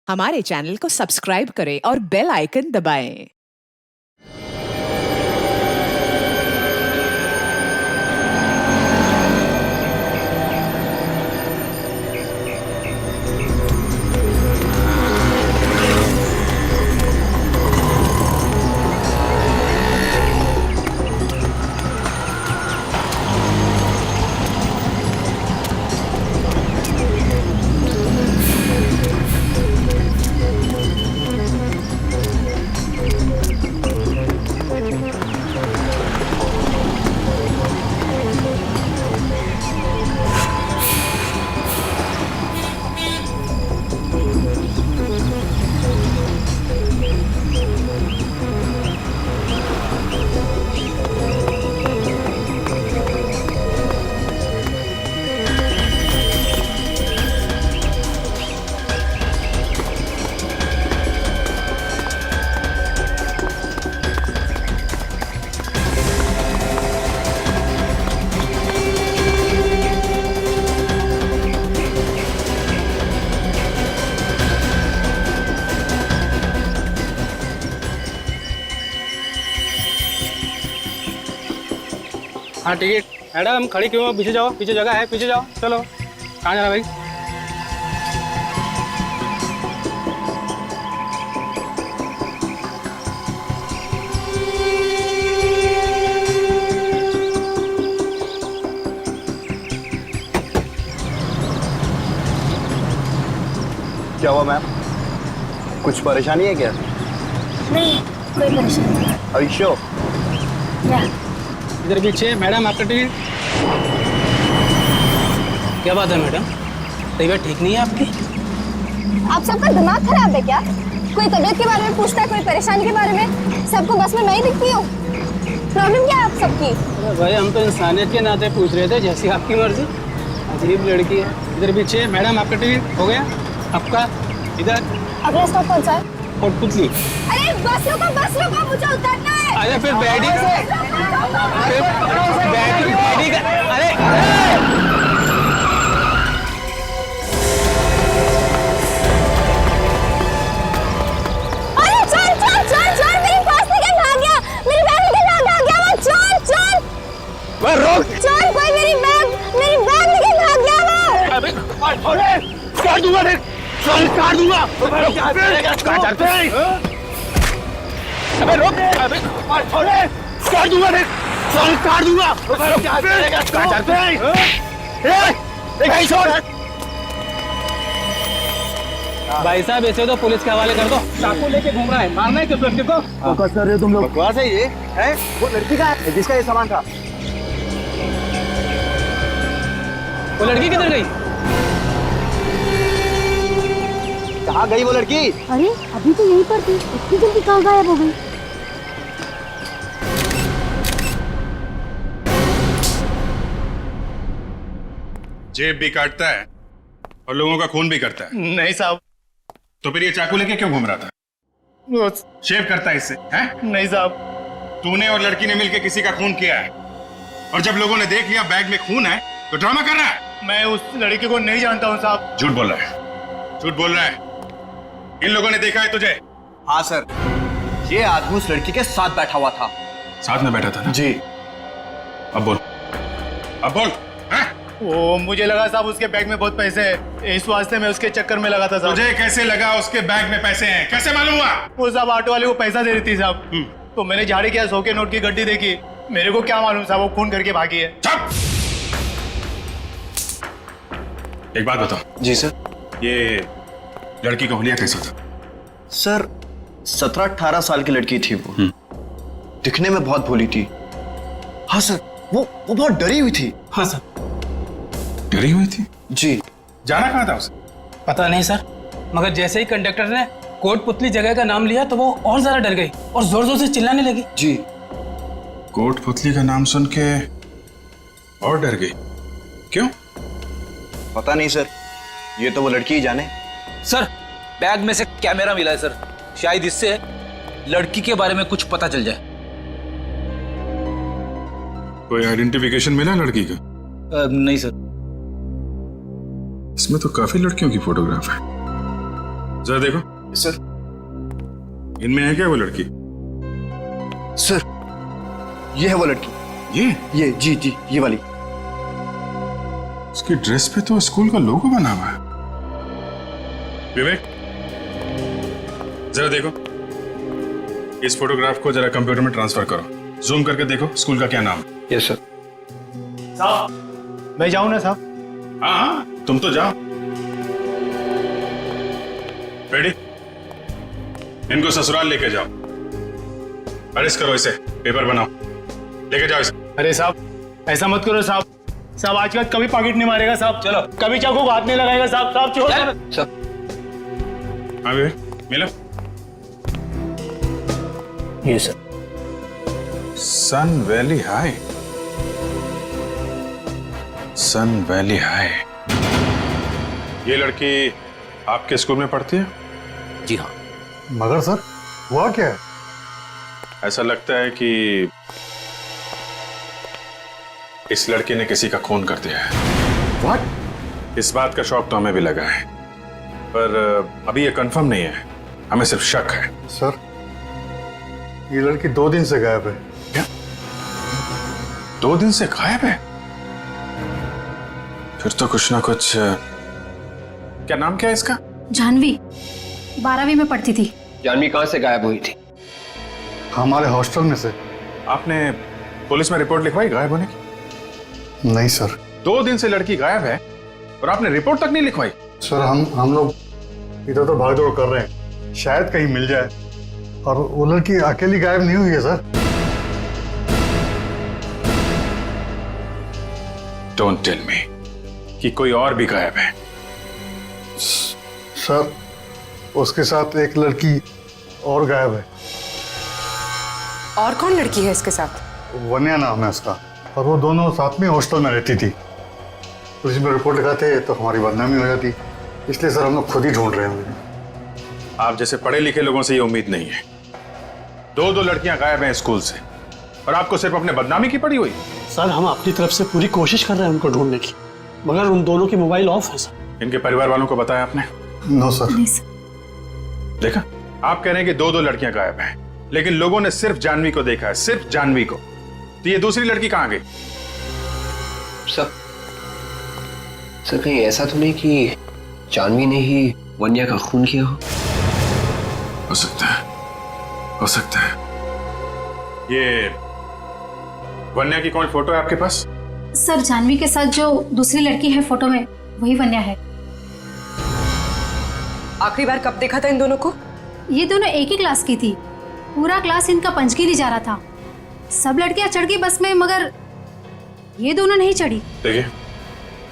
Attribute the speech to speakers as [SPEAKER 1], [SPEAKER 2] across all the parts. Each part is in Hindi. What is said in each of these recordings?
[SPEAKER 1] हमारे चैनल को सब्सक्राइब करें और बेल आइकन दबाएं।
[SPEAKER 2] हाँ टिकट मैडम खड़ी क्यों हो? पीछे जाओ, पीछे जगह है, पीछे जाओ। चलो कहाँ जाना भाई?
[SPEAKER 3] क्या हुआ मैम? कुछ परेशानी है क्या?
[SPEAKER 4] नहीं, कोई परेशानी नहीं।
[SPEAKER 3] Are you sure?
[SPEAKER 4] या
[SPEAKER 2] इधर पीछे मैडम आपका टिकट। क्या बात है मैडम, तबीयत ठीक नहीं है आपकी?
[SPEAKER 4] आप सबका दिमाग खराब है क्या? कोई तबीयत के बारे में पूछता है, कोई परेशानी के बारे में। सबको बस में मैं ही दिखती हूँ। प्रॉब्लम क्या है आप सबकी?
[SPEAKER 2] अरे भाई हम तो इंसानियत के नाते पूछ रहे थे, जैसी आपकी मर्जी। अजीब लड़की है। इधर पीछे मैडम आपका टिकट हो गया आपका। इधर
[SPEAKER 4] अगला स्टॉप कौन सा है?
[SPEAKER 2] कोटपुतली।
[SPEAKER 4] अरे बस रोको, मुझे उतरना है।
[SPEAKER 2] अरे फिर बैठी अरे
[SPEAKER 4] अरे चल, मेरी पास लेके भाग गया। मेरी बैग लेके भाग गया वो। चल।
[SPEAKER 2] वह रोक।
[SPEAKER 4] चल, कोई मेरी बैग लेके भाग गया वो।
[SPEAKER 2] अबे काट दूंगा देख, काट दूंगा। अबे रोक। अबे काट दूंगा देख, काट दूंगा। भाई साहब ऐसे तो पुलिस के हवाले कर दो। चाकू लेके घूम रहा है, मारना है किस लड़के को?
[SPEAKER 3] बकवास कर रहे हो तुम लोग? बकवास है ये? है? वो लड़की का है जिसका ये सामान था।
[SPEAKER 2] वो लड़की किधर गई?
[SPEAKER 3] कहाँ गई वो लड़की?
[SPEAKER 4] अरे अभी तो यहीं पर थी, इतनी जल्दी कहाँ गायब हो गई?
[SPEAKER 5] जेब भी काटता है और लोगों का खून भी करता है।
[SPEAKER 6] नहीं साहब।
[SPEAKER 5] तो फिर ये चाकू लेके क्यों घूम रहा था? शेव करता है इससे, हैं?
[SPEAKER 6] नहीं साहब।
[SPEAKER 5] तूने और लड़की ने मिलकर किसी का खून किया है और जब लोगों ने देख लिया बैग में खून है तो ड्रामा कर रहा है।
[SPEAKER 6] मैं उस लड़की को नहीं जानता हूँ साहब।
[SPEAKER 5] झूठ बोल रहा है, झूठ बोल रहा है। इन लोगों ने देखा है तुझे?
[SPEAKER 3] हाँ सर, ये आदमी उस लड़की के साथ बैठा हुआ था।
[SPEAKER 5] साथ में बैठा था ना?
[SPEAKER 3] जी।
[SPEAKER 5] अब बोल, अब बोल। हैं?
[SPEAKER 6] वो मुझे लगा साहब उसके बैग में बहुत पैसे हैं, इस वास्ते मैं उसके चक्कर में लगा था साहब।
[SPEAKER 5] तुझे कैसे लगा उसके बैग में पैसे हैं? कैसे मालूम हुआ?
[SPEAKER 6] वो साहब ऑटो वाले को पैसा दे रही थी साहब, तो मैंने झाड़ी किया, 100 के नोट की गड्डी देखी। मेरे को क्या मालूम साहब वो खून करके भागी है।
[SPEAKER 5] चुप! एक बात बताओ।
[SPEAKER 3] जी सर।
[SPEAKER 5] ये लड़की का हुलिया कैसा था?
[SPEAKER 3] सर 17-18 साल की लड़की थी वो। दिखने में बहुत भोली थी। हाँ सर, वो बहुत डरी हुई थी।
[SPEAKER 2] हाँ सर।
[SPEAKER 5] डरी हुई थी?
[SPEAKER 3] जी।
[SPEAKER 5] जाना कहाँ था उसे?
[SPEAKER 2] पता नहीं सर, मगर जैसे ही कंडक्टर ने कोटपुतली जगह का नाम लिया तो वो और ज्यादा डर गई और जोर जोर से चिल्लाने लगी।
[SPEAKER 3] जी।
[SPEAKER 5] कोटपुतली का नाम सुन के और डर गई? क्यों?
[SPEAKER 3] पता नहीं सर, ये तो वो लड़की ही जाने।
[SPEAKER 7] सर बैग में से कैमरा मिला है सर, शायद इससे लड़की के बारे में कुछ पता चल जाए।
[SPEAKER 5] कोई आइडेंटिफिकेशन मिला लड़की का?
[SPEAKER 7] नहीं सर।
[SPEAKER 5] इसमें तो काफी लड़कियों की फोटोग्राफ है। जरा देखो
[SPEAKER 3] सर।
[SPEAKER 5] इनमें है क्या वो लड़की?
[SPEAKER 3] सर ये है वो लड़की। ये जी ये वाली।
[SPEAKER 5] उसकी ड्रेस पे तो स्कूल का लोगो बना हुआ है। विवेक, जरा देखो, इस फोटोग्राफ को जरा कंप्यूटर में ट्रांसफर करो। जूम करके देखो स्कूल का क्या नाम है।
[SPEAKER 3] Yes sir.
[SPEAKER 6] साहब मैं जाऊं ना साहब?
[SPEAKER 5] हाँ, तुम तो जाओ। रेडी? इनको ससुराल लेके जाओ, अरेस्ट करो इसे, पेपर बनाओ, लेके जाओ इसे।
[SPEAKER 6] अरे साहब ऐसा मत करो साहब। साहब आज के बाद कभी पॉकेट नहीं मारेगा साहब।
[SPEAKER 7] चलो।
[SPEAKER 6] कभी चाकू को हाथ नहीं लगाएगा साहब। साहब छोड़।
[SPEAKER 3] सर
[SPEAKER 5] हाँ विवेक, मिलो।
[SPEAKER 6] ये सर।
[SPEAKER 5] सन वैली हाई। सन वैली हाई। ये लड़की आपके स्कूल में पढ़ती है?
[SPEAKER 7] जी हाँ।
[SPEAKER 8] मगर सर हुआ क्या है?
[SPEAKER 5] ऐसा लगता है कि इस लड़के ने किसी का खून कर दिया है।
[SPEAKER 8] व्हाट?
[SPEAKER 5] इस बात का शौक तो हमें भी लगा है, पर अभी ये कंफर्म नहीं है, हमें सिर्फ शक है।
[SPEAKER 8] सर ये लड़की 2 दिन से गायब है।
[SPEAKER 5] क्या? 2 दिन से गायब है? फिर तो कुछ ना कुछ। क्या नाम क्या है इसका?
[SPEAKER 9] जानवी 12वीं में पढ़ती थी।
[SPEAKER 3] जानवी कहाँ से गायब हुई थी?
[SPEAKER 8] हमारे हॉस्टल में से।
[SPEAKER 5] आपने पुलिस में रिपोर्ट लिखवाई गायब होने की?
[SPEAKER 8] नहीं सर।
[SPEAKER 5] 2 दिन से लड़की गायब है और आपने रिपोर्ट तक नहीं लिखवाई?
[SPEAKER 8] सर हम लोग इधर तो भागदौड़ कर रहे हैं, शायद कहीं मिल जाए। और वो लड़की अकेली गायब नहीं हुई है सर।
[SPEAKER 5] डोंट टेल मी कि कोई और भी गायब है।
[SPEAKER 8] सर उसके साथ एक लड़की और गायब है।
[SPEAKER 1] और कौन लड़की है इसके साथ?
[SPEAKER 8] वन्या नाम है उसका, और वो दोनों साथ में हॉस्टल में रहती थी। पुलिस में रिपोर्ट लिखाते तो हमारी बदनामी हो जाती, इसलिए सर हम लोग खुद ही ढूंढ रहे हैं।
[SPEAKER 5] आप जैसे पढ़े लिखे लोगों से ये उम्मीद नहीं है। 2 लड़कियां गायब हैं स्कूल से और आपको सिर्फ अपने बदनामी की पड़ी हुई।
[SPEAKER 2] सर हम अपनी तरफ से पूरी कोशिश कर रहे हैं उनको ढूंढने की, मगर उन दोनों की मोबाइल ऑफ है सर।
[SPEAKER 5] इनके परिवार वालों को बताया आपने?
[SPEAKER 8] No sir.
[SPEAKER 9] नहीं सर।
[SPEAKER 5] देखा, आप कह रहे हैं कि 2 लड़कियां गायब हैं, लेकिन लोगों ने सिर्फ जानवी को देखा है, सिर्फ जानवी को। तो ये दूसरी लड़की कहां गई?
[SPEAKER 3] सर कहीं ऐसा तो नहीं कि जानवी ने ही वन्या का खून किया हो
[SPEAKER 5] सकता है, हो सकता है। ये वन्या की कौन फोटो है आपके पास?
[SPEAKER 9] सर जानवी के साथ जो दूसरी लड़की है फोटो में वही वन्या है।
[SPEAKER 1] आखिरी बार कब देखा था इन दोनों को?
[SPEAKER 9] ये दोनों एक ही क्लास की थी। पूरा क्लास इनका पंचगिरी जा रहा था। सब लड़कियां चढ़ गई बस में, मगर ये दोनों नहीं चढ़ी।
[SPEAKER 5] देखिए,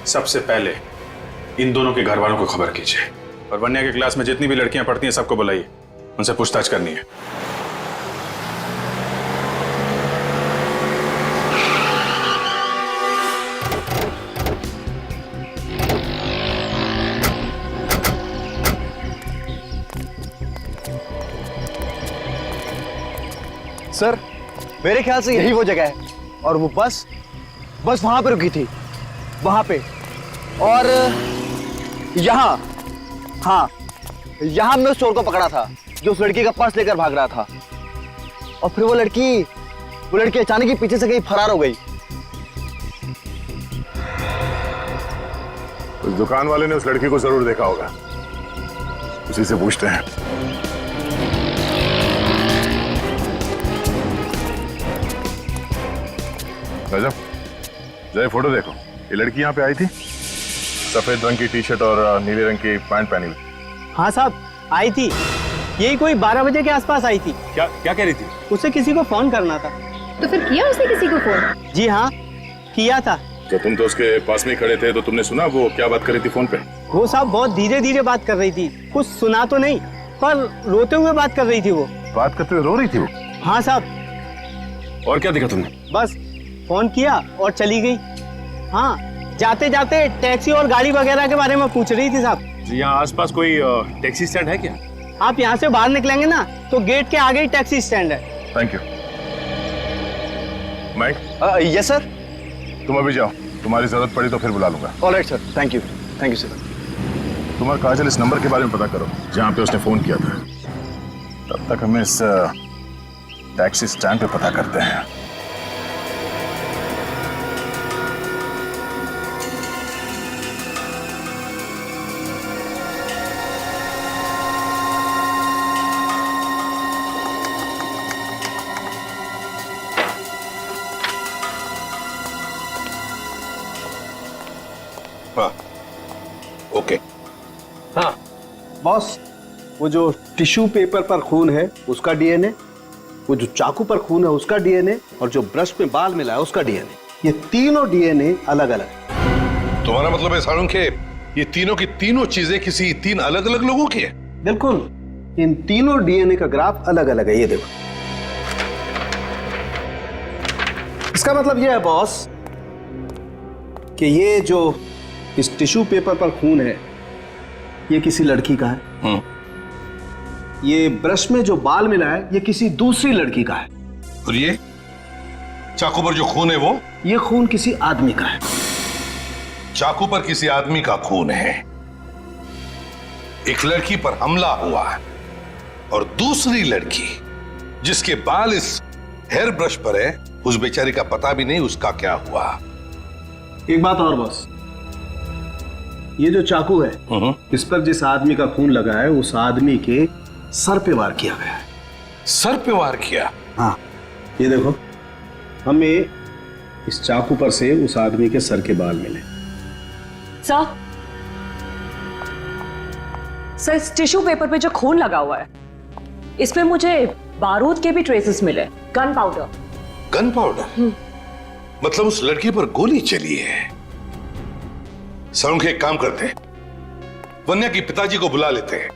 [SPEAKER 5] सबसे पहले इन दोनों के घर वालों को खबर कीजिए और वन्या के क्लास में जितनी भी लड़कियां पढ़ती हैं सबको बुलाइए, उनसे पूछताछ करनी है।
[SPEAKER 3] सर मेरे ख्याल से यही वो जगह है, और वो बस वहां पे रुकी थी, वहां पे। और यहाँ, हाँ यहाँ हमने उस चोर को पकड़ा था जो उस लड़की का पर्स लेकर भाग रहा था। और फिर वो लड़की अचानक ही पीछे से कहीं फरार हो गई।
[SPEAKER 5] उस दुकान वाले ने उस लड़की को जरूर देखा होगा, उसी से पूछते हैं।
[SPEAKER 10] रजब, जरा फोटो देखो। ये लड़की यहाँ पे आई थी, सफेद रंग की टी शर्ट और नीले रंग की पैंट पहनी हुई।
[SPEAKER 2] हाँ साहब आई थी, यही कोई 12 बजे के आसपास आई थी।
[SPEAKER 5] क्या कह रही थी?
[SPEAKER 2] उसे किसी को फोन करना था।
[SPEAKER 4] तो फिर किया उसने किसी को फोन?
[SPEAKER 2] जी हाँ किया था।
[SPEAKER 10] तो तुम तो उसके पास में खड़े थे, तो तुमने सुना वो क्या बात कर रही थी फोन पे?
[SPEAKER 2] वो साहब बहुत धीरे धीरे बात कर रही थी, कुछ सुना तो नहीं, पर रोते हुए बात कर रही थी। वो
[SPEAKER 10] बात करते हुए रो रही थी वो?
[SPEAKER 2] हाँ साहब।
[SPEAKER 10] और क्या देखा तुमने?
[SPEAKER 2] बस फोन किया और चली गई। हाँ जाते जाते टैक्सी और गाड़ी वगैरह के बारे में पूछ रही थी साहब।
[SPEAKER 10] यहाँ आसपास कोई टैक्सी स्टैंड है क्या?
[SPEAKER 2] आप यहाँ से बाहर निकलेंगे ना तो गेट के आगे ही टैक्सी स्टैंड है।
[SPEAKER 10] Thank you. Mike,
[SPEAKER 3] yes sir.
[SPEAKER 10] तुम अभी जाओ, तुम्हारी जरूरत पड़ी तो फिर बुला लूंगा।
[SPEAKER 3] Alright sir, thank you sir.
[SPEAKER 10] तुम्हारा काजल इस नंबर के बारे में पता करो जहां पे उसने फोन किया था। तब तक हमें इस टैक्सी स्टैंड पे पता करते हैं।
[SPEAKER 3] हाँ, ओके। हाँ बॉस, वो जो टिश्यू पेपर पर खून है उसका डीएनए, वो जो चाकू पर खून है उसका डीएनए, और जो ब्रश में बाल मिला है उसका डीएनए, ये तीनों डीएनए अलग अलग है।
[SPEAKER 10] तुम्हारा मतलब है सारुण के ये तीनों की तीनों चीजें किसी 3 अलग अलग लोगों की है?
[SPEAKER 3] बिल्कुल, इन तीनों डीएनए का ग्राफ अलग अलग है। ये देखो, इसका मतलब ये है बॉस कि ये जो इस टिश्यू पेपर पर खून है ये किसी लड़की का है। ये ब्रश में जो बाल मिला है ये किसी दूसरी लड़की का है।
[SPEAKER 10] और ये चाकू पर जो खून है वो?
[SPEAKER 3] ये खून किसी आदमी का है।
[SPEAKER 10] चाकू पर किसी आदमी का खून है, एक लड़की पर हमला हुआ है, और दूसरी लड़की जिसके बाल इस हेयर ब्रश पर है उस बेचारी का पता भी नहीं उसका क्या हुआ।
[SPEAKER 3] एक बात और बॉस, ये जो चाकू है इस पर जिस आदमी का खून लगा है उस आदमी के सर पे वार किया गया है।
[SPEAKER 10] सर पे वार किया?
[SPEAKER 3] हाँ, ये देखो, हमें इस चाकू पर से उस आदमी के सर के बाल मिले।
[SPEAKER 11] सर इस टिश्यू पेपर पे जो खून लगा हुआ है इसमें मुझे बारूद के भी ट्रेसेस मिले, गन पाउडर।
[SPEAKER 10] Gun powder? मतलब उस लड़की पर गोली चली है। सरुण के एक काम करते हैं, वन्या के पिताजी को बुला लेते हैं,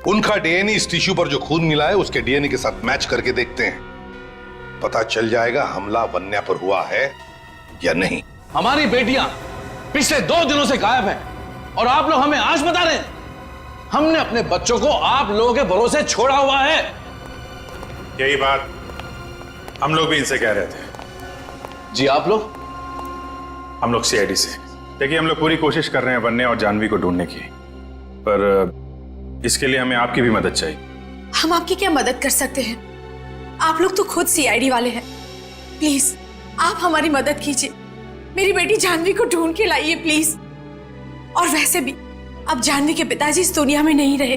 [SPEAKER 10] उनका डीएनए इस टिश्यू पर जो खून मिला है उसके डीएनए के साथ मैच करके देखते हैं, पता चल जाएगा हमला वन्या पर हुआ है या नहीं।
[SPEAKER 7] हमारी बेटियां पिछले 2 दिनों से गायब हैं और आप लोग हमें आज बता रहे हैं। हमने अपने बच्चों को आप लोगों के भरोसे छोड़ा हुआ है।
[SPEAKER 5] यही बात हम लोग भी इनसे कह रहे थे।
[SPEAKER 7] जी आप लोग?
[SPEAKER 5] हम लोग सीआईडी से। देखिए, हम लोग पूरी कोशिश कर रहे हैं वन्या और जानवी को ढूंढने की, पर इसके लिए हमें आपकी भी मदद चाहिए।
[SPEAKER 12] हम आपकी क्या मदद कर सकते हैं? आप लोग तो खुद सीआईडी वाले हैं। प्लीज आप हमारी मदद कीजिए, मेरी बेटी जानवी को ढूंढ के लाइए प्लीज। और वैसे भी अब जानवी के पिताजी इस दुनिया में नहीं रहे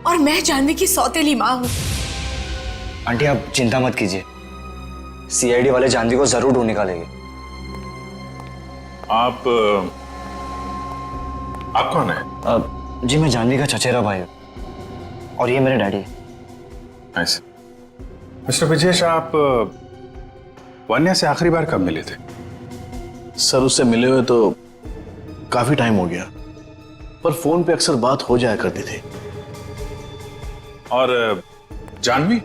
[SPEAKER 12] और मैं जानवी की सौतेली माँ हूँ।
[SPEAKER 3] आंटी आप चिंता मत कीजिए, सीआईडी वाले जानवी को जरूर ढूंढ निकालेंगे।
[SPEAKER 5] आप कौन है?
[SPEAKER 3] जी मैं जानवी का चचेरा भाई हूँ और ये मेरे डैडी।
[SPEAKER 5] ऐसे मिस्टर विजेश, आप वन्या से आखिरी बार कब मिले थे?
[SPEAKER 13] सर उससे मिले हुए तो काफी टाइम हो गया, पर फोन पे अक्सर बात हो जाया करती थी।
[SPEAKER 5] और जानवी?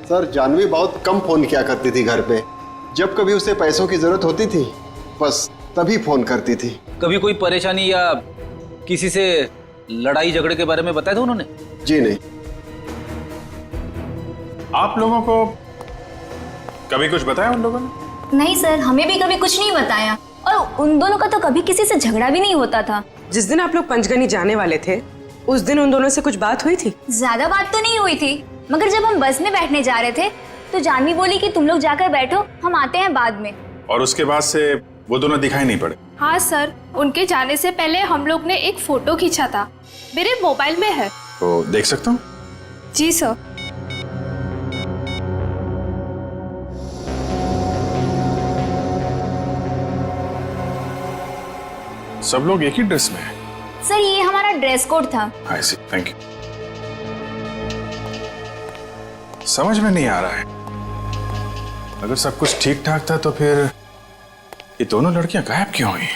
[SPEAKER 14] सर जानवी बहुत कम फोन किया करती थी घर पे, जब कभी उसे पैसों की जरूरत होती थी बस तभी फोन करती थी।
[SPEAKER 7] कभी कोई परेशानी या किसी से लड़ाई झगड़े के बारे में बताया था उन्होंने?
[SPEAKER 14] जी नहीं।
[SPEAKER 5] आप लोगों को कभी कुछ बताया उन लोगों ने?
[SPEAKER 4] नहीं सर, हमें भी कभी कुछ नहीं बताया, और उन दोनों का तो कभी किसी से झगड़ा भी नहीं होता था।
[SPEAKER 11] जिस दिन आप लोग पंचगनी जाने वाले थे उस दिन उन दोनों से कुछ बात हुई थी?
[SPEAKER 4] ज्यादा बात तो नहीं हुई थी, मगर जब हम बस में बैठने जा रहे थे तो जानवी बोली कि तुम लोग जाकर बैठो, हम आते हैं बाद में।
[SPEAKER 5] और उसके बाद से वो दोनों दिखाई नहीं पड़े?
[SPEAKER 9] हाँ सर, उनके जाने से पहले हम लोग ने एक फोटो खींचा था, मेरे मोबाइल में है।
[SPEAKER 5] तो देख सकता हूँ?
[SPEAKER 9] जी सर।
[SPEAKER 5] सब लोग एक ही ड्रेस में हैं।
[SPEAKER 4] सर ये हमारा ड्रेस कोड था।
[SPEAKER 5] आई सी, थैंक यू। समझ में नहीं आ रहा है, अगर सब कुछ ठीक ठाक था तो फिर ये दोनों लड़कियां गायब क्यों हुई?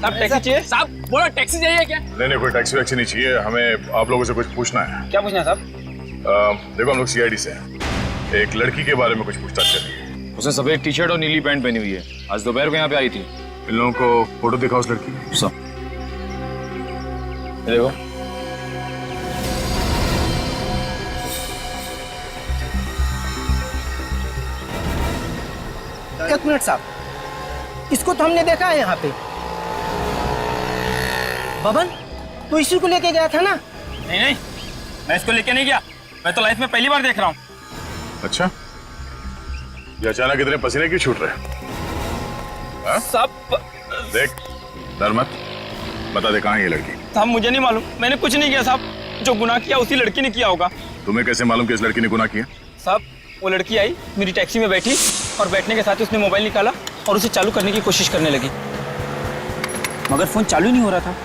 [SPEAKER 7] साहब टैक्सी चाहिए? साहब बोलो टैक्सी चाहिए क्या?
[SPEAKER 10] नहीं कोई टैक्सी वैक्सी नहीं चाहिए, हमें आप लोगों से कुछ पूछना है।
[SPEAKER 7] क्या पूछना है साहब?
[SPEAKER 10] देखो हम लोग सीआईडी से हैं, एक लड़की के बारे में कुछ पूछताछ करनी है।
[SPEAKER 15] उसने सफेद टी शर्ट और नीली पैंट पहनी हुई है, आज दोपहर को यहाँ पे आई थी।
[SPEAKER 10] इन लोगों को फोटो दिखाओ उस लड़की की।
[SPEAKER 15] सब देखो
[SPEAKER 16] एक मिनट साहब, इसको तो हमने देखा है यहाँ पे। बबन, तू इसी को लेके गया था ना?
[SPEAKER 15] नहीं नहीं, मैं इसको लेके नहीं गया। मैं तो लाइफ में पहली बार देख रहा हूँ।
[SPEAKER 5] अच्छा, ये अचानक इतने पसीने क्यों छूट रहे हैं?
[SPEAKER 15] सब
[SPEAKER 5] देख, डर मत, बता दे कहाँ है ये लड़की?
[SPEAKER 15] साहब मुझे नहीं मालूम, मैंने कुछ नहीं किया साहब। जो गुनाह किया उसी लड़की ने किया होगा।
[SPEAKER 5] तुम्हें कैसे मालूम कि इस लड़की ने गुनाह किया?
[SPEAKER 15] साहब वो लड़की आई, मेरी टैक्सी में बैठी और बैठने के साथ ही उसने मोबाइल निकाला और उसे चालू करने की कोशिश करने लगी, मगर फोन चालू ही नहीं हो रहा था।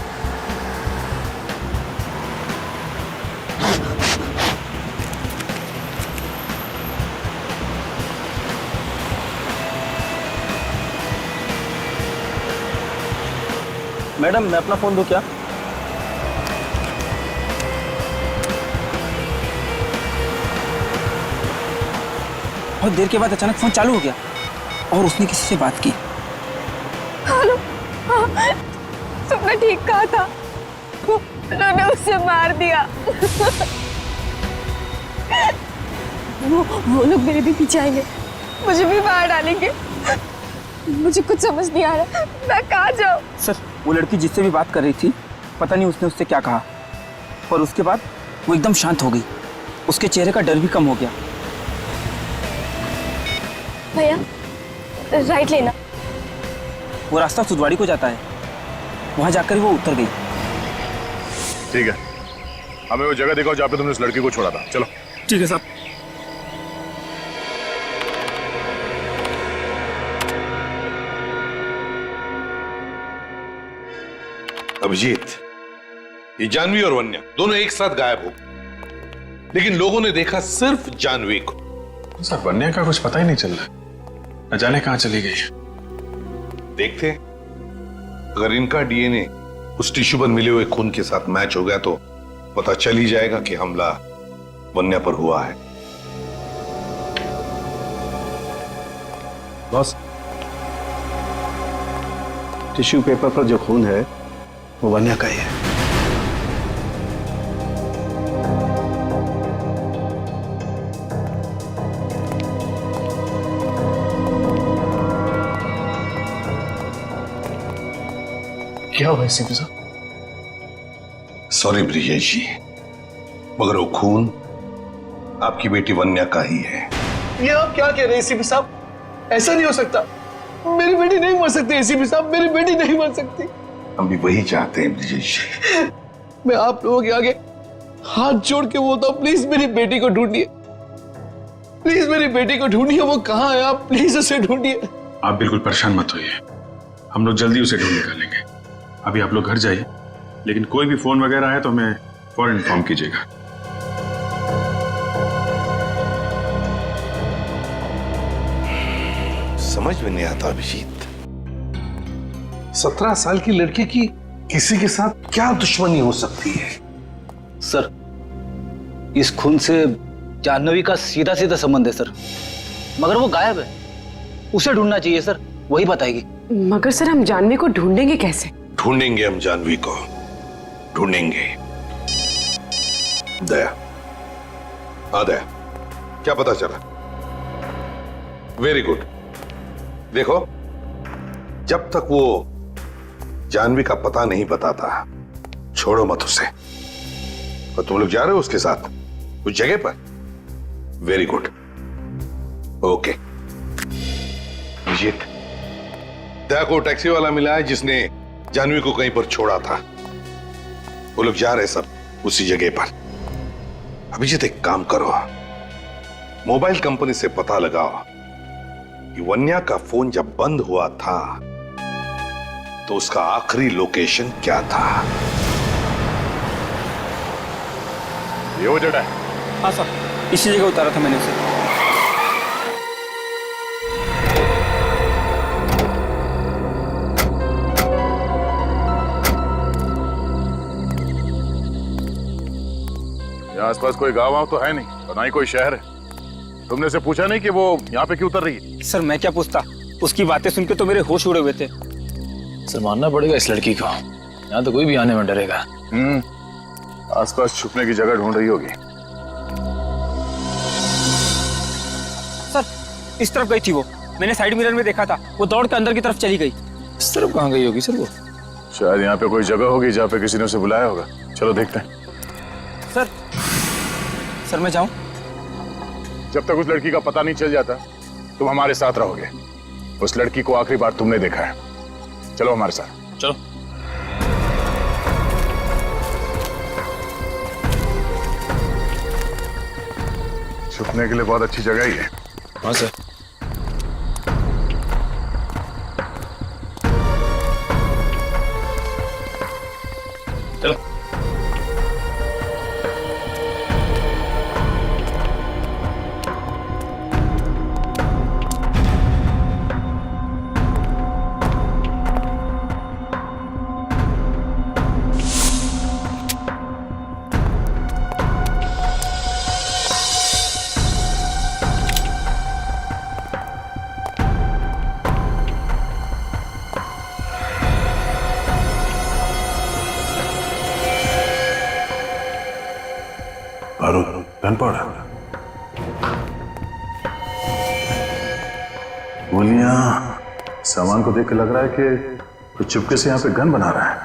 [SPEAKER 15] मैडम मैं अपना फोन दूं क्या? बहुत देर के बाद अचानक फोन चालू हो गया और उसने किसी से बात की।
[SPEAKER 4] हेलो, हाँ, तुमने ठीक कहा था, उन्होंने उसे मार दिया। वो लोग मेरे भी पीछे आएंगे, मुझे भी मार डालेंगे। मुझे कुछ समझ नहीं आ रहा, मैं कहाँ जाऊँ?
[SPEAKER 15] सर वो लड़की जिससे भी बात कर रही थी, पता नहीं उसने उससे क्या कहा, और उसके बाद वो एकदम शांत हो गई। उसके चेहरे का डर भी कम हो गया।
[SPEAKER 4] भैया राइट लेना।
[SPEAKER 15] वो रास्ता सुदवाड़ी को जाता है, वहां जाकर वो उतर गई।
[SPEAKER 5] ठीक है, हमें वो जगह दिखाओ जहाँ पे तुमने उस लड़की को छोड़ा था। चलो।
[SPEAKER 15] ठीक है साहब।
[SPEAKER 10] अभिजीत, ये जानवी और वन्या दोनों एक साथ गायब हो, लेकिन लोगों ने देखा सिर्फ जानवी को।
[SPEAKER 5] सर वन्या का कुछ पता ही नहीं चल रहा, न जाने कहां चली गई।
[SPEAKER 10] देखते, अगर इनका डीएनए उस टिश्यू पर मिले हुए खून के साथ मैच हो गया तो पता चल ही जाएगा कि हमला वन्या पर हुआ है।
[SPEAKER 3] बॉस, टिश्यू पेपर पर जो खून है वो वन्या का ही है।
[SPEAKER 5] क्या हुआ एसीपी साहब?
[SPEAKER 10] सॉरी ब्रिजेश जी, मगर वो खून आपकी बेटी वन्या का ही है।
[SPEAKER 13] ये आप क्या कह रहे हैं एसीपी साहब? ऐसा नहीं हो सकता, मेरी बेटी नहीं मर सकती एसीपी साहब, मेरी बेटी नहीं मर सकती।
[SPEAKER 10] हम भी वही चाहते हैं ब्रिजेश।
[SPEAKER 13] मैं आप लोगों के आगे हाथ जोड़ के बोलता हूं, प्लीज मेरी बेटी को ढूंढिए, प्लीज मेरी बेटी को ढूंढिए। वो कहाँ है? आप प्लीज उसे ढूंढिए।
[SPEAKER 5] आप बिल्कुल परेशान मत होइए, हम लोग जल्दी उसे ढूंढ निकालेंगे। अभी आप लोग घर जाइए, लेकिन कोई भी फोन वगैरह है तो हमें फौरन इन्फॉर्म कीजिएगा।
[SPEAKER 10] समझ में नहीं आता अभिजीत, 17 साल की लड़की की किसी के साथ क्या दुश्मनी हो सकती है?
[SPEAKER 3] सर, इस खून से जाह्नवी का सीधा सीधा संबंध है सर, मगर वो गायब है। उसे ढूंढना चाहिए सर, वही बताएगी।
[SPEAKER 11] मगर सर हम जाह्नवी को ढूंढेंगे कैसे?
[SPEAKER 10] ढूंढेंगे हम जाह्नवी को, ढूंढेंगे। दया, हाँ दया, क्या पता चला? Very good. देखो, जब तक वो जाह्नवी का पता नहीं बताता, छोड़ो मत उसे। और तुम लोग जा रहे हो उसके साथ उस जगह पर? Very good, okay. Abhijeet, Daya को टैक्सी वाला मिला है जिसने जाह्नवी को कहीं पर छोड़ा था। वो लोग जा रहे सब उसी जगह पर। अभिजीत एक काम करो, मोबाइल कंपनी से पता लगाओ कि वन्या का फोन जब बंद हुआ था तो उसका आखिरी लोकेशन क्या था।
[SPEAKER 5] ये वो जगह है?
[SPEAKER 15] हाँ सर, इसी जगह उतारा था मैंने उसे।
[SPEAKER 5] यहाँ आसपास कोई गाँव वाँव तो है नहीं, और ना ही कोई शहर है। तुमने से पूछा नहीं कि वो यहाँ पे क्यों उतर रही है?
[SPEAKER 15] सर मैं क्या पूछता, उसकी बातें सुन के तो मेरे होश उड़े हुए थे।
[SPEAKER 13] सर मानना पड़ेगा इस लड़की को, यहाँ तो कोई भी आने में डरेगा।
[SPEAKER 5] आसपास छुपने की जगह ढूंढ रही होगी।
[SPEAKER 15] सर इस तरफ गई थी वो, मैंने साइड मिरर में देखा था, वो दौड़ के अंदर की तरफ चली गई।
[SPEAKER 5] इस तरफ कहाँ गई होगी सर वो? शायद यहाँ पे कोई जगह होगी जहाँ पे किसी ने उसे बुलाया होगा। चलो देखते हैं।
[SPEAKER 15] सर मैं जाऊं?
[SPEAKER 5] जब तक उस लड़की का पता नहीं चल जाता तुम हमारे साथ रहोगे। उस लड़की को आखिरी बार तुमने देखा है। चलो हमारे साथ।
[SPEAKER 15] चलो।
[SPEAKER 5] छुपने के लिए बहुत अच्छी जगह ही है।
[SPEAKER 15] हाँ सर। चलो।
[SPEAKER 5] गन पाउडर, गोलियां। सामान को देख के लग रहा है कि कुछ चुपके से यहाँ पे गन बना रहा है।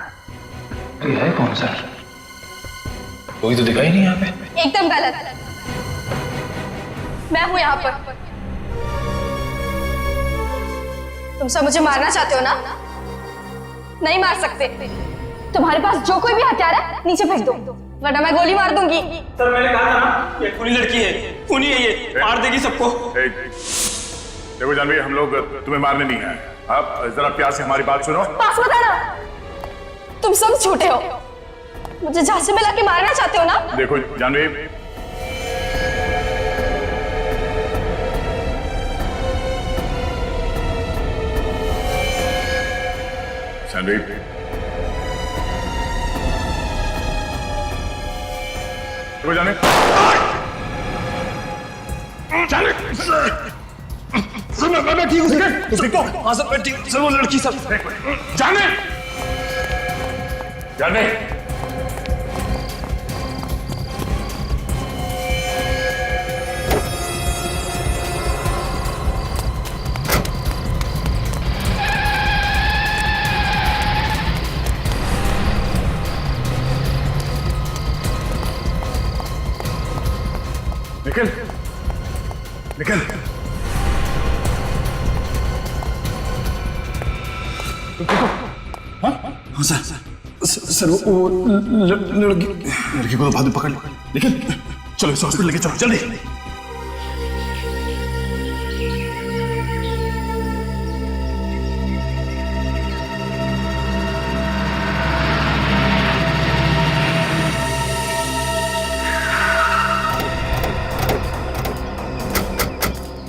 [SPEAKER 15] ये है कौन सर? कोई तो दिखाई नहीं यहाँ पे।
[SPEAKER 4] एकदम गलत। मैं हूं यहाँ पर। तुम सब मुझे मारना चाहते हो ना? नहीं मार सकते। तुम्हारे पास जो कोई भी हथियार है नीचे फेंक दो, वरना मैं गोली मार दूंगी।
[SPEAKER 15] सर मैंने कहा था ना, ये खूनी लड़की है, खूनी है, ये मार देगी सबको।
[SPEAKER 5] देखो जानवी, हम लोग तुम्हें मारने नहीं आए। आप जरा प्यार से हमारी बात सुनो।
[SPEAKER 4] पास मत आना। तुम सब झूठे हो। मुझे झांसे में लाके मारना चाहते हो ना?
[SPEAKER 5] देखो जानवी, जानवी, देखो जानवी,
[SPEAKER 15] सर मैं ठीक हूँ सर। हाँ सर मैं ठीक हूँ सर। वो लड़की सर।
[SPEAKER 5] जाने जाने। निकल निकल।
[SPEAKER 15] हाँ सर वो लड़की को तो बाद में पकड़ लो। निकल, चलो इस हॉस्पिटल लेके चलो जल्दी।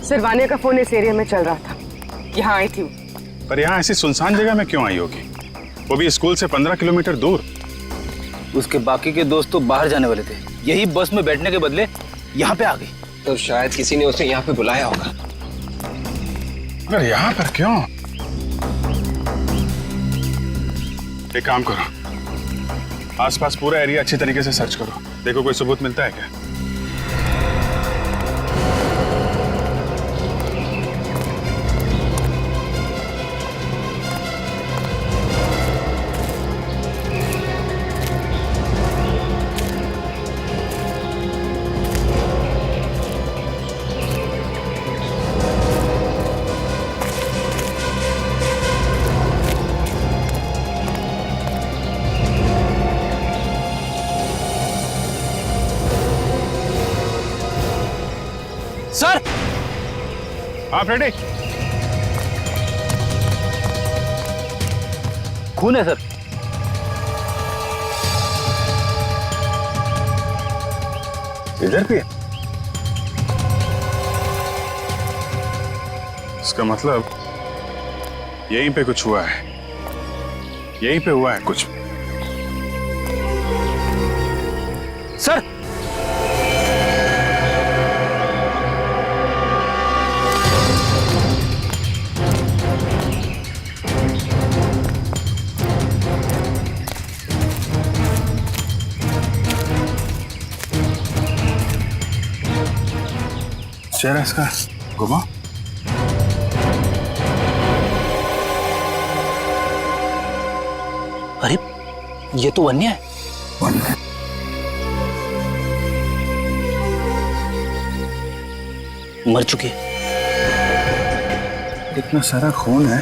[SPEAKER 17] सर वानिया का फोन इस एरिया में चल रहा था, यहाँ आई थी।
[SPEAKER 5] पर यहाँ ऐसी सुनसान जगह में क्यों आई होगी? वो भी स्कूल से 15 किलोमीटर दूर।
[SPEAKER 15] उसके बाकी के दोस्त तो बाहर जाने वाले थे, यही बस में बैठने के बदले यहाँ पे आ गई।
[SPEAKER 18] तो शायद किसी ने उसे यहाँ पे बुलाया होगा।
[SPEAKER 5] अगर यहाँ पर क्यों? एक काम करो, आसपास पूरा एरिया अच्छी तरीके से सर्च करो, देखो कोई सबूत मिलता है क्या।
[SPEAKER 15] सर
[SPEAKER 5] आप रेडी?
[SPEAKER 15] खून है सर।
[SPEAKER 5] इधर भी है? इसका मतलब यहीं पे कुछ हुआ है, यहीं पे हुआ है कुछ।
[SPEAKER 15] सर
[SPEAKER 5] चेहरा इसका घुमा।
[SPEAKER 15] अरे ये तो वन्या है। मर चुकी है।
[SPEAKER 5] इतना सारा खून है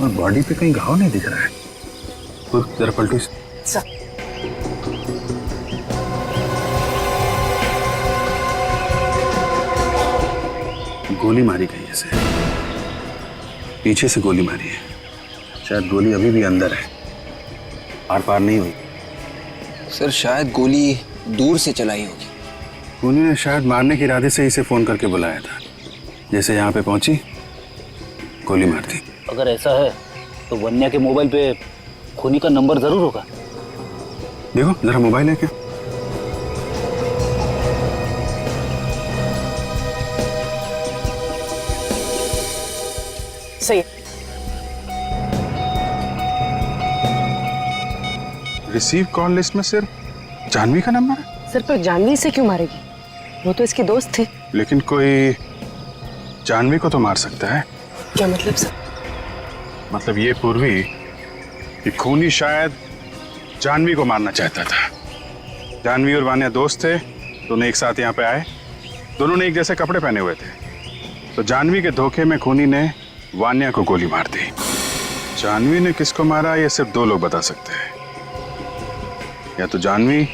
[SPEAKER 5] और बॉडी पे कहीं घाव नहीं दिख रहा है। खुद जरा पलटो इसे। गोली मारी गई इसे, पीछे से गोली मारी है। शायद गोली अभी भी अंदर है, आर पार नहीं हुई।
[SPEAKER 18] सर शायद गोली दूर से चलाई होगी।
[SPEAKER 5] खूनी ने शायद मारने के इरादे से इसे फोन करके बुलाया था। जैसे यहाँ पे पहुंची गोली मार दी।
[SPEAKER 15] अगर ऐसा है तो वन्या के मोबाइल पे खूनी का नंबर जरूर होगा।
[SPEAKER 5] देखो जरा मोबाइल है क्या?
[SPEAKER 17] सही।
[SPEAKER 5] रिसीव कॉल लिस्ट में सिर्फ जानवी का नंबर है।
[SPEAKER 17] सर पर जानवी से क्यों मारेगी? वो तो इसकी दोस्त थी।
[SPEAKER 5] लेकिन कोई जानवी को तो मार सकता है।
[SPEAKER 17] क्या मतलब सर?
[SPEAKER 5] मतलब ये पूर्वी कि खूनी शायद जानवी को मारना चाहता था। जानवी और वान्या दोस्त थे, दोनों एक साथ यहाँ पे आए। दोनों ने एक जैसे कपड़े पहने हुए थे, तो जानवी के धोखे में खूनी ने वान्या को गोली मार दी। जानवी ने किसको मारा ये सिर्फ दो लोग बता सकते हैं, या तो जानवी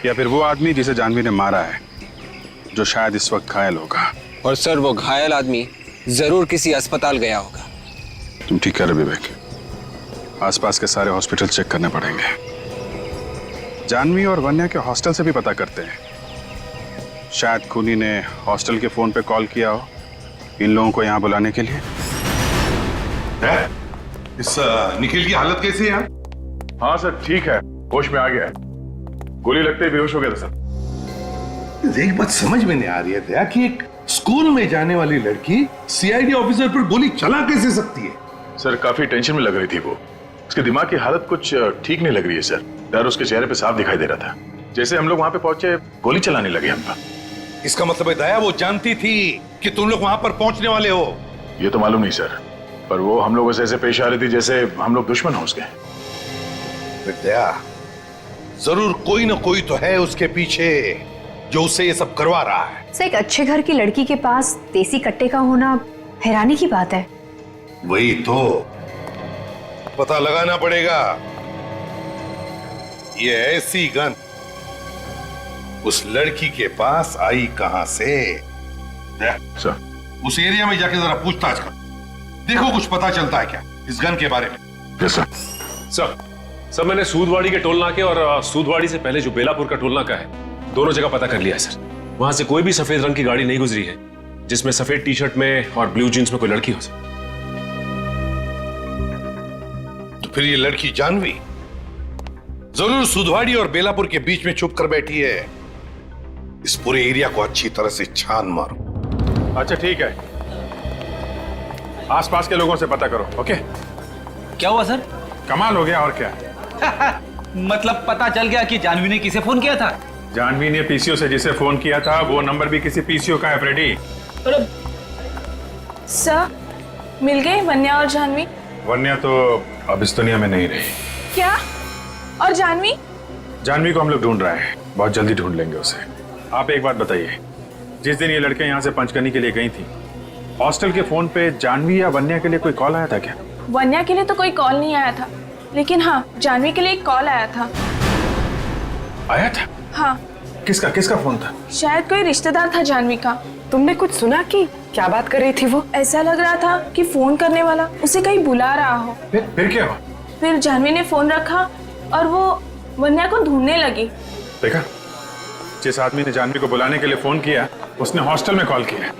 [SPEAKER 5] या फिर वो आदमी जिसे जानवी ने मारा है, जो शायद इस वक्त घायल होगा।
[SPEAKER 18] और सर वो घायल आदमी जरूर किसी अस्पताल गया होगा।
[SPEAKER 5] तुम ठीक कह रहे विवेक, आसपास के सारे हॉस्पिटल चेक करने पड़ेंगे। जानवी और वन्या के हॉस्टल से भी पता करते हैं। शायद खूनी ने हॉस्टल के फोन पे कॉल किया हो इन लोगों को यहाँ बुलाने के लिए।
[SPEAKER 10] इस निखिल की हालत कैसी है?
[SPEAKER 5] हाँ सर ठीक है, होश में आ गया है। गोली लगते ही बेहोश हो गया था सर।
[SPEAKER 10] एक बात समझ में नहीं आ रही है दया कि एक स्कूल में जाने वाली लड़की सीआईडी ऑफिसर पर गोली चला कैसे सकती है?
[SPEAKER 5] सर काफी टेंशन में लग रही थी वो। उसके दिमाग की हालत कुछ ठीक नहीं लग रही है सर। डर उसके चेहरे पे साफ दिखाई दे रहा था। जैसे हम लोग वहां पे पहुंचे गोली चलाने लगे हम पर।
[SPEAKER 10] इसका मतलब है दया वो जानती थी कि तुम लोग वहां पर पहुंचने वाले हो?
[SPEAKER 5] ये तो मालूम नहीं सर, पर वो हम लोगों से ऐसे पेश आ रही थी जैसे हम लोग दुश्मन हो उसके।
[SPEAKER 10] दया जरूर कोई ना कोई तो है उसके पीछे जो उससे ये सब करवा रहा है।
[SPEAKER 9] सर एक अच्छे घर की लड़की के पास देसी कट्टे का होना हैरानी की बात है।
[SPEAKER 10] वही तो पता लगाना पड़ेगा। ये ऐसी गन उस लड़की के पास आई कहां से?
[SPEAKER 5] सर
[SPEAKER 10] उस एरिया में जाके जरा पूछताछ कर, देखो कुछ पता चलता है क्या इस गन के बारे में।
[SPEAKER 5] Yes sir.
[SPEAKER 19] सर मैंने सूदवाड़ी के टोल नाके और सूदवाड़ी से पहले जो बेलापुर का टोल नाका है, दोनों जगह पता कर लिया है सर। वहां से कोई भी सफेद रंग की गाड़ी नहीं गुजरी है जिसमें सफेद टी शर्ट में और ब्लू जींस में कोई लड़की हो सर।
[SPEAKER 10] तो फिर ये लड़की जानवी जरूर सुधवाड़ी और बेलापुर के बीच में छुप कर बैठी है। इस पूरे एरिया को अच्छी तरह से छान मारो।
[SPEAKER 5] अच्छा ठीक है, आसपास के लोगों से पता करो। ओके।
[SPEAKER 15] क्या हुआ सर?
[SPEAKER 5] कमाल हो गया और क्या।
[SPEAKER 15] मतलब पता चल गया कि जानवी ने किसे फोन किया था?
[SPEAKER 5] जानवी ने पीसीओ से जिसे फोन किया था वो नंबर भी किसी पीसीओ का है फ्रेडी।
[SPEAKER 12] सर मिल गए वन्या और जानवी?
[SPEAKER 5] वन्या तो अब इस दुनिया में नहीं रही।
[SPEAKER 12] क्या? और जानवी?
[SPEAKER 5] जानवी को हम लोग ढूंढ रहे हैं, बहुत जल्दी ढूंढ लेंगे उसे। आप एक बात बताइए, जिस दिन ये लड़कियां यहाँ से पंचकर्नी के लिए गई थी, हॉस्टल के फोन पे जानवी या वन्या के लिए कोई कॉल आया था क्या?
[SPEAKER 12] वन्या के लिए तो कोई कॉल नहीं आया था, लेकिन हाँ जानवी के लिए एक कॉल आया था।
[SPEAKER 5] आया था?
[SPEAKER 12] हाँ।
[SPEAKER 5] किसका फोन था?
[SPEAKER 12] शायद कोई रिश्तेदार था जानवी का।
[SPEAKER 17] तुमने कुछ सुना कि क्या बात कर रही थी वो?
[SPEAKER 12] ऐसा लग रहा था कि फोन करने वाला उसे कहीं बुला रहा हो।
[SPEAKER 5] फिर क्या हुआ?
[SPEAKER 12] फिर जानवी ने फोन रखा और वो वन्या को ढूंढने लगी।
[SPEAKER 5] देखा, जिस आदमी ने जानवी को बुलाने के लिए फोन किया उसने हॉस्टल में कॉल किया,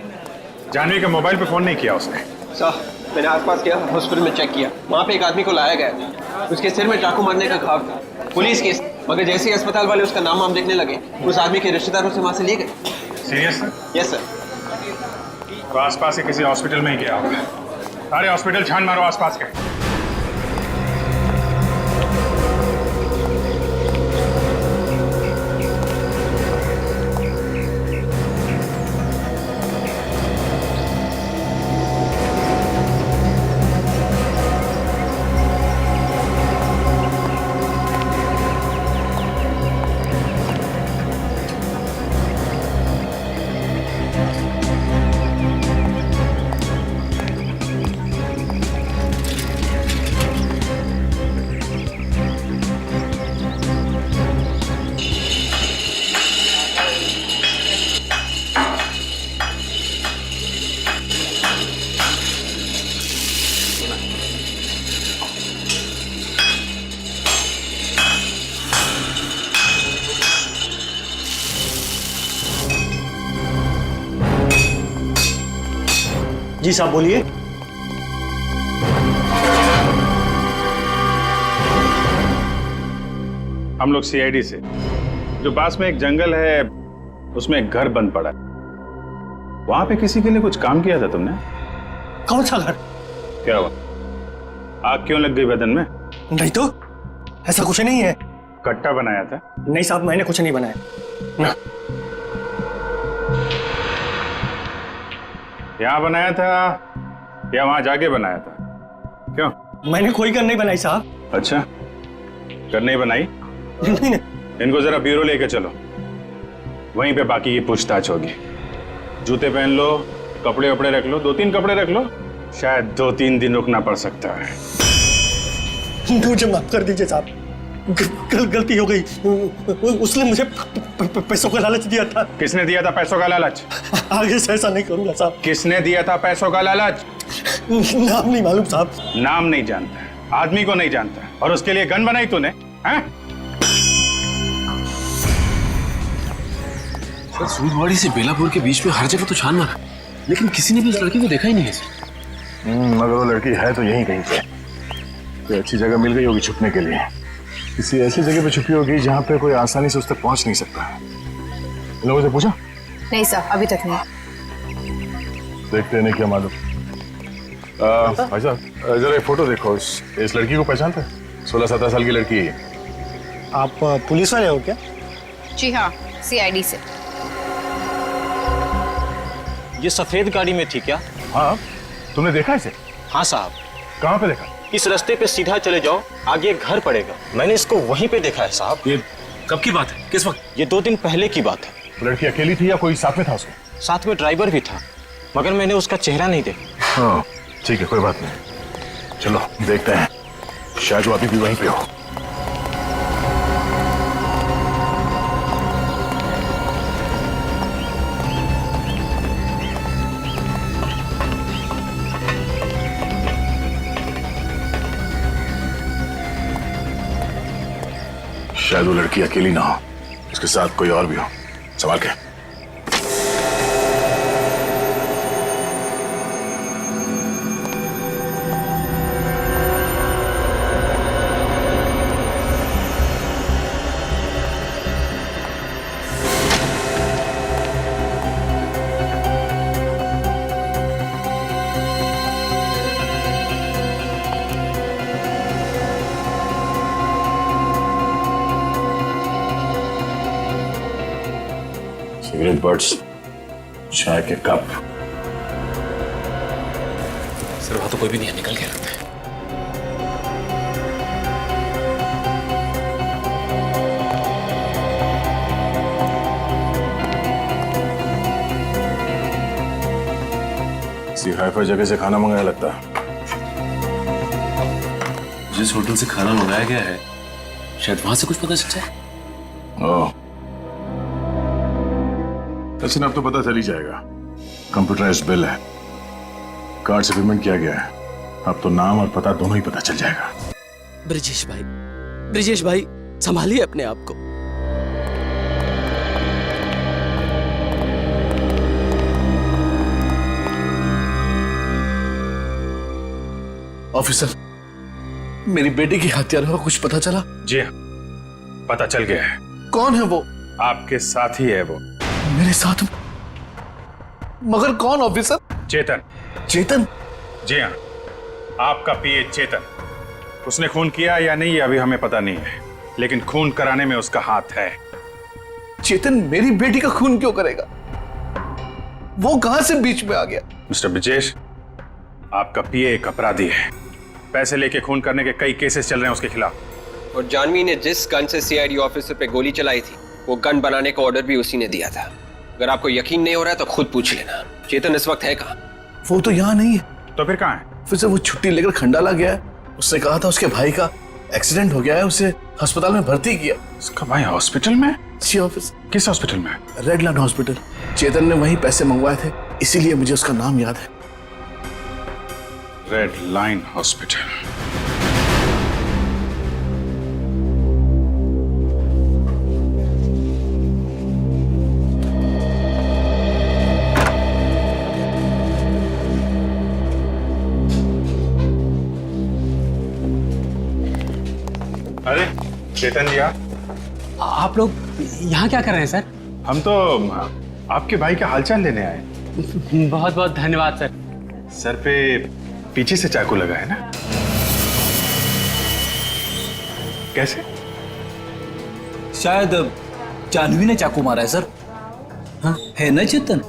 [SPEAKER 5] जानवी के मोबाइल पे फोन नहीं किया उसने।
[SPEAKER 18] सर मैंने आसपास गया, हॉस्पिटल में चेक किया, वहाँ पे एक आदमी को लाया गया था। उसके सिर में चाकू मारने का घाव था, पुलिस केस। मगर जैसे ही अस्पताल वाले उसका नाम वाम देखने लगे, उस आदमी के रिश्तेदारों से वहाँ से ले गए।
[SPEAKER 5] Serious sir?
[SPEAKER 18] Yes sir.
[SPEAKER 5] तो आसपास के किसी हॉस्पिटल में ही गया होगा। सारे हॉस्पिटल छान मारो आसपास के।
[SPEAKER 16] जी साहब बोलिए।
[SPEAKER 5] हम लोग सीआईडी से, जो पास में एक जंगल है उसमें एक घर बंद पड़ा है, वहां पे किसी के लिए कुछ काम किया था तुमने?
[SPEAKER 16] कौन सा घर?
[SPEAKER 5] क्या हुआ, आग क्यों लग गई बदन में?
[SPEAKER 16] नहीं तो, ऐसा कुछ नहीं है।
[SPEAKER 5] कट्टा बनाया था?
[SPEAKER 16] नहीं साहब, मैंने कुछ नहीं बनाया ना।
[SPEAKER 5] यहाँ बनाया था या वहां जाके बनाया था? क्यों?
[SPEAKER 16] मैंने कोई गन नहीं बनाई साहब।
[SPEAKER 5] अच्छा, गन नहीं बनाई?
[SPEAKER 16] नहीं।
[SPEAKER 5] इनको जरा ब्यूरो लेके चलो, वहीं पे बाकी की पूछताछ होगी। जूते पहन लो, कपड़े वपड़े रख लो, 2-3 कपड़े रख लो, शायद 2-3 दिन रुकना पड़ सकता है।
[SPEAKER 16] मुझे माफ कर दीजिए साहब, गलती हो गई। उसने मुझे पैसों का लालच दिया था।
[SPEAKER 5] किसने दिया था पैसों का लालच?
[SPEAKER 16] आगे से ऐसा नहीं करूंगा साहब।
[SPEAKER 5] किसने दिया था पैसों का लालच?
[SPEAKER 16] नाम नहीं मालूम साहब।
[SPEAKER 5] नाम नहीं जानता, आदमी को नहीं जानता, और उसके लिए गन बनाई तूने? हैं?
[SPEAKER 13] सर, सूदवाड़ी से बेलापुर के बीच में हर जगह तो छान मारा, लेकिन किसी ने भी उस लड़की को देखा ही नहीं है सर।
[SPEAKER 8] अगर वो लड़की है तो यहीं कहीं पे, कोई अच्छी जगह मिल गई होगी छुपने के लिए। किसी ऐसी जगह पे छुपी होगी जहाँ पे कोई आसानी से उस तक पहुंच नहीं सकता। इन लोगों से पूछा?
[SPEAKER 12] नहीं साहब, अभी तक नहीं।
[SPEAKER 8] देखते हैं क्या मालूम। भाई साहब, जरा एक फोटो देखो, इस लड़की को पहचानते हैं? 16-17 साल की लड़की है।
[SPEAKER 16] आप पुलिस वाले हो क्या?
[SPEAKER 12] जी हाँ, सीआईडी से।
[SPEAKER 15] ये सफेद गाड़ी में थी क्या?
[SPEAKER 8] हाँ, तुमने देखा इसे?
[SPEAKER 15] हाँ साहब।
[SPEAKER 8] कहाँ पे देखा?
[SPEAKER 15] इस रास्ते पे सीधा चले जाओ, आगे एक घर पड़ेगा, मैंने इसको वहीं पे देखा है साहब।
[SPEAKER 19] ये कब की बात है, किस वक्त?
[SPEAKER 15] ये 2 दिन पहले की बात है।
[SPEAKER 8] लड़की अकेली थी या कोई साथ में था उसके?
[SPEAKER 15] साथ में ड्राइवर भी था, मगर मैंने उसका चेहरा नहीं देखा।
[SPEAKER 8] हाँ ठीक है, कोई बात नहीं, चलो देखते हैं, शायद वो अभी भी वहीं पे हो। शायद वो लड़की अकेली ना हो, उसके साथ कोई और भी हो। संभाल के। सिगरेट बर्ड्स, चाय के कप।
[SPEAKER 19] सर वहां तो कोई भी नहीं है, निकल के रखते हैं।
[SPEAKER 8] किसी हाई-फाई जगह से खाना मंगाया लगता है।
[SPEAKER 19] जिस होटल से खाना मंगाया गया है, शायद वहां से कुछ पता चल जाए।
[SPEAKER 8] ओह, लेकिन अब तो पता चल ही जाएगा। कंप्यूटराइज्ड बिल है, कार्ड से पेमेंट किया गया है, अब तो नाम और पता दोनों ही पता चल जाएगा।
[SPEAKER 13] ब्रिजेश भाई संभालिए अपने आप को। ऑफिसर, मेरी बेटी की हत्यारों का कुछ पता चला?
[SPEAKER 5] जी हाँ, पता चल गया है।
[SPEAKER 13] कौन है वो?
[SPEAKER 5] आपके साथ ही है वो।
[SPEAKER 13] मेरे साथ? मगर कौन ऑफिसर?
[SPEAKER 5] चेतन।
[SPEAKER 13] चेतन?
[SPEAKER 5] जी हाँ, आपका पीए चेतन। उसने खून किया या नहीं अभी हमें पता नहीं है, लेकिन खून कराने में उसका हाथ है।
[SPEAKER 13] चेतन मेरी बेटी का खून क्यों करेगा? वो कहां से बीच में आ गया?
[SPEAKER 5] मिस्टर ब्रिजेश, आपका पीए एक अपराधी है। पैसे लेके खून करने के कई केसेस चल रहे हैं उसके खिलाफ।
[SPEAKER 18] और जानवी ने जिस गन से सीआईडी ऑफिसर पे गोली चलाई थी, वो गन बनाने का ऑर्डर भी उसी ने दिया था। अगर आपको यकीन नहीं हो रहा है तो खुद पूछ लेना। चेतन इस वक्त है कहाँ?
[SPEAKER 13] वो तो यहाँ नहीं है।
[SPEAKER 5] तो फिर कहाँ है?
[SPEAKER 13] फिर से वो छुट्टी लेकर खंडाला गया है। उसने कहा था उसके भाई का एक्सीडेंट हो गया है, उसे अस्पताल में भर्ती किया।
[SPEAKER 5] उसका भाई हॉस्पिटल में?
[SPEAKER 13] जी ऑफिस।
[SPEAKER 5] किस हॉस्पिटल में?
[SPEAKER 13] Redland hospital. चेतन ने वहीं पैसे मंगवाए थे, इसीलिए मुझे उसका नाम याद है।
[SPEAKER 5] Red line hospital. Chetan ji
[SPEAKER 2] आप लोग यहाँ क्या कर रहे हैं सर?
[SPEAKER 5] हम तो आपके भाई का हालचाल लेने आए।
[SPEAKER 2] बहुत बहुत धन्यवाद सर।
[SPEAKER 5] सर पे पीछे से चाकू लगा है ना? कैसे?
[SPEAKER 7] शायद जानवी ने चाकू मारा है सर। हाँ है ना चेतन?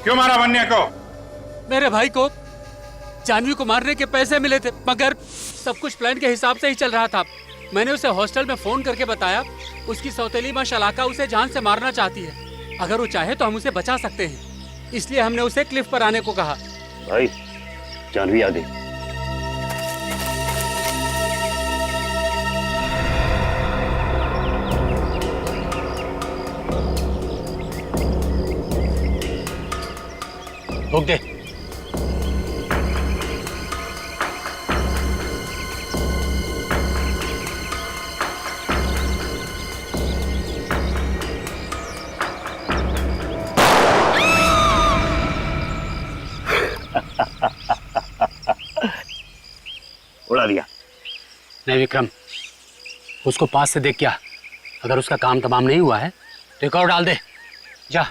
[SPEAKER 5] क्यों मारा वन्या को?
[SPEAKER 2] मेरे भाई को जानवी को मारने के पैसे मिले थे, मगर सब कुछ प्लान के हिसाब से ही चल रहा था। मैंने उसे हॉस्टल में फोन करके बताया उसकी सौतेली माँ शलाका उसे जान से मारना चाहती है। अगर वो चाहे तो हम उसे बचा सकते हैं, इसलिए हमने उसे क्लिफ पर आने को कहा।
[SPEAKER 3] भाई जानवी आ गई।
[SPEAKER 2] रोक दे।
[SPEAKER 3] उड़ा दिया।
[SPEAKER 2] नहीं विक्रम, उसको पास से देख क्या, अगर उसका काम तमाम नहीं हुआ है तो एक और डाल दे। जा।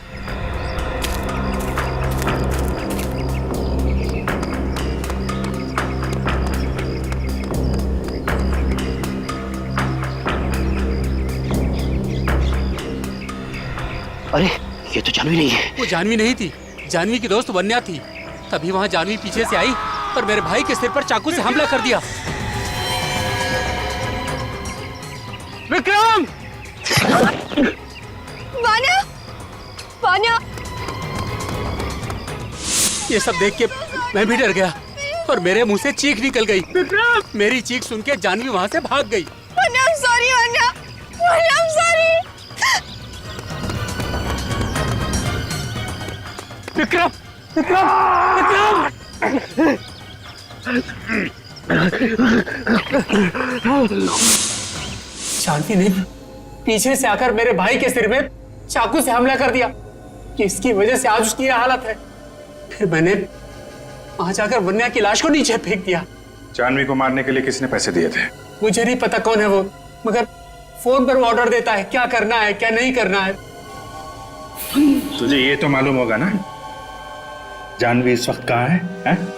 [SPEAKER 3] अरे ये तो जानवी नहीं है।
[SPEAKER 2] वो जानवी नहीं थी, जानवी की दोस्त वन्या थी। तभी वहां जानवी पीछे से आई और मेरे भाई के सिर पर चाकू से हमला कर दिया। विक्रम!
[SPEAKER 4] वान्या! वान्या!
[SPEAKER 2] ये सब देख के मैं भी डर गया और मेरे मुंह से चीख निकल गई। विक्रम! मेरी चीख सुन के जानवी वहां से भाग गई।
[SPEAKER 4] Vanya, I'm sorry, Vanya! Vanya, I'm sorry!
[SPEAKER 2] Vikram! Vikram! Vikram! Janvi ने पीछे से आकर मेरे भाई के सिर में चाकू से हमला कर दिया। इसकी वजह से आज उसकी यह हालत है। फिर मैंने वहां जाकर वन्या की लाश को नीचे फेंक दिया।
[SPEAKER 5] जानवी को मारने के लिए किसने पैसे दिए थे?
[SPEAKER 2] मुझे नहीं पता कौन है वो, मगर फोन पर वो ऑर्डर देता है क्या करना है क्या नहीं करना है।
[SPEAKER 5] तुझे ये तो मालूम होगा ना जानवी इस वक्त कहाँ है?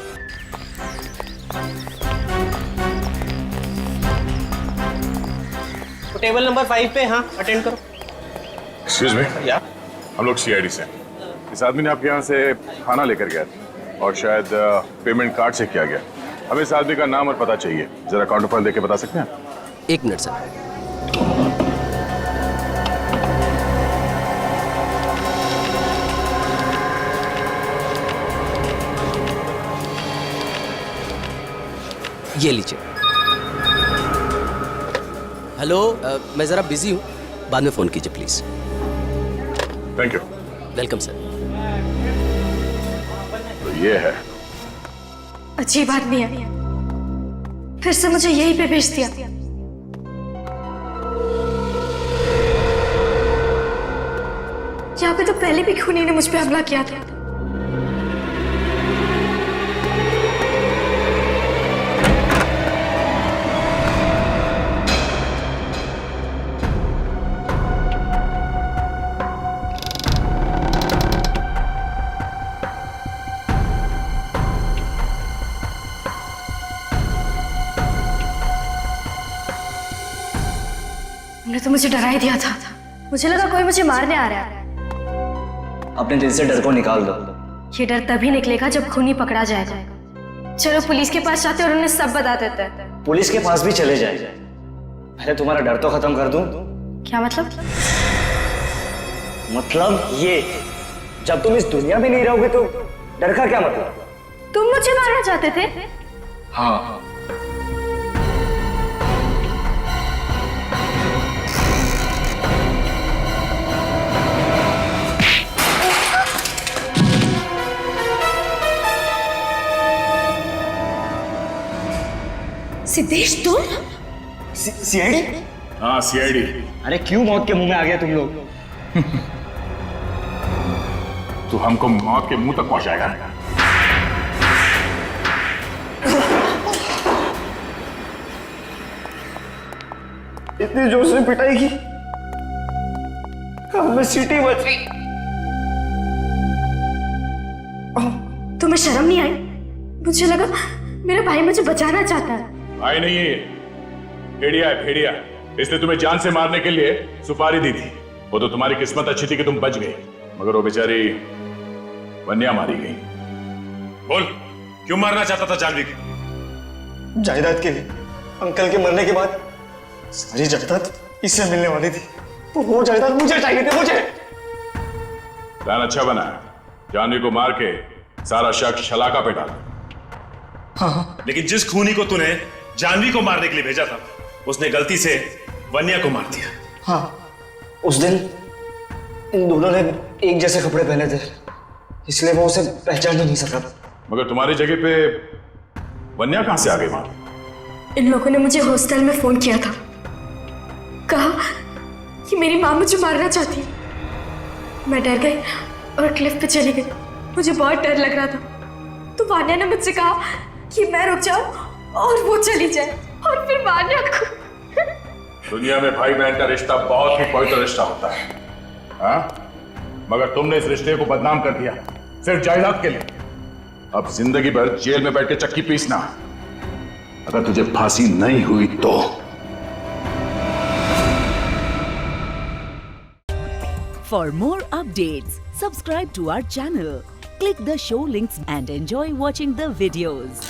[SPEAKER 18] टेबल नंबर 5 पे। हाँ, अटेंड करो।
[SPEAKER 8] एक्सक्यूज मी, हम लोग सीआईडी से। इस आदमी ने आपके यहाँ से खाना लेकर गया था और शायद पेमेंट कार्ड से किया गया। हमें इस आदमी का नाम और पता चाहिए, जरा काउंटर फाइल देके बता सकते हैं?
[SPEAKER 18] 1 मिनट सर। ये लीजिए। हेलो, मैं जरा बिजी हूँ, बाद में फोन कीजिए please.
[SPEAKER 8] Thank you.
[SPEAKER 18] Welcome sir.
[SPEAKER 8] तो ये है।
[SPEAKER 4] अजीब आदमी है, फिर से मुझे यहीं पे भेज दिया। यहाँ पे तो पहले भी खूनी ने मुझ पे हमला किया था। तुमने तो मुझे डरा ही दिया था। मुझे लगा कोई मुझे मारने आ रहा है।
[SPEAKER 3] अपने दिल से डर को निकाल दो।
[SPEAKER 4] ये डर तभी निकलेगा जब खूनी पकड़ा जाएगा। चलो पुलिस के पास जाते और उन्हें सब बता देते हैं।
[SPEAKER 3] पुलिस के पास भी चले जाए, पहले तुम्हारा डर तो खत्म कर दूं।
[SPEAKER 4] क्या मतलब?
[SPEAKER 3] मतलब ये, जब तुम इस दुनिया में नहीं रहोगे तो डर का क्या मतलब?
[SPEAKER 4] तुम मुझे मारना चाहते थे?
[SPEAKER 3] हाँ।
[SPEAKER 12] सिद्धेश तुम?
[SPEAKER 3] सीआईडी?
[SPEAKER 8] हाँ सीआईडी।
[SPEAKER 3] अरे क्यों मौत के मुंह में आ गया तुम लोग?
[SPEAKER 8] तू हमको मौत के मुंह तक पहुंचाएगा।
[SPEAKER 3] इतनी जोर से पिटाई की, कान में सीटी बज गई।
[SPEAKER 4] तुम्हें शर्म नहीं आई? मुझे लगा मेरा भाई मुझे बचाना चाहता है।
[SPEAKER 8] भाई नहीं है, भेड़िया है भेड़िया। इसने तुम्हें जान से मारने के लिए सुपारी दी थी। वो तो तुम्हारी किस्मत अच्छी थी कि तुम बच गए, मगर वो बेचारी वन्या मारी गई।
[SPEAKER 19] बोल, क्यों मारना चाहता था जानवी को?
[SPEAKER 3] जायदाद के लिए। अंकल के मरने के बाद सारी जायदाद इससे मिलने वाली थी, तो वो जायदाद मुझे चाहिए थी, मुझे।
[SPEAKER 8] प्लान अच्छा बना है, जानवी को मार के सारा शक शलाका पे डाला।
[SPEAKER 19] हाँ। लेकिन जिस खूनी को तूने जानवी को मारने के लिए भेजा था, उसने गलती से वन्या को मार दिया।
[SPEAKER 3] हाँ, उस दिन इन दोनों ने एक जैसे कपड़े पहने थे, इसलिए वो उसे पहचान ही नहीं सका।
[SPEAKER 8] मगर तुम्हारी जगह पे वन्या कहां से आ गई मां?
[SPEAKER 4] इन लोगों ने मुझे हॉस्टल में फोन किया था, कहा कि मेरी माँ मुझे मारना चाहती है। मैं डर गई और क्लिफ पे चली गई। मुझे बहुत डर लग रहा था, तो वान्या ने मुझसे कहा कि मैं रुक जाऊं और वो चली जाए, और फिर वान्या को।
[SPEAKER 8] दुनिया में भाई बहन का रिश्ता बहुत ही पवित्र रिश्ता होता है, हाँ? मगर तुमने इस रिश्ते को बदनाम कर दिया सिर्फ जायदाद के लिए। अब जिंदगी भर जेल में बैठ के चक्की पीसना, अगर तुझे फांसी नहीं हुई तो।
[SPEAKER 1] For more updates, subscribe to our channel, click the show links and enjoy watching the videos.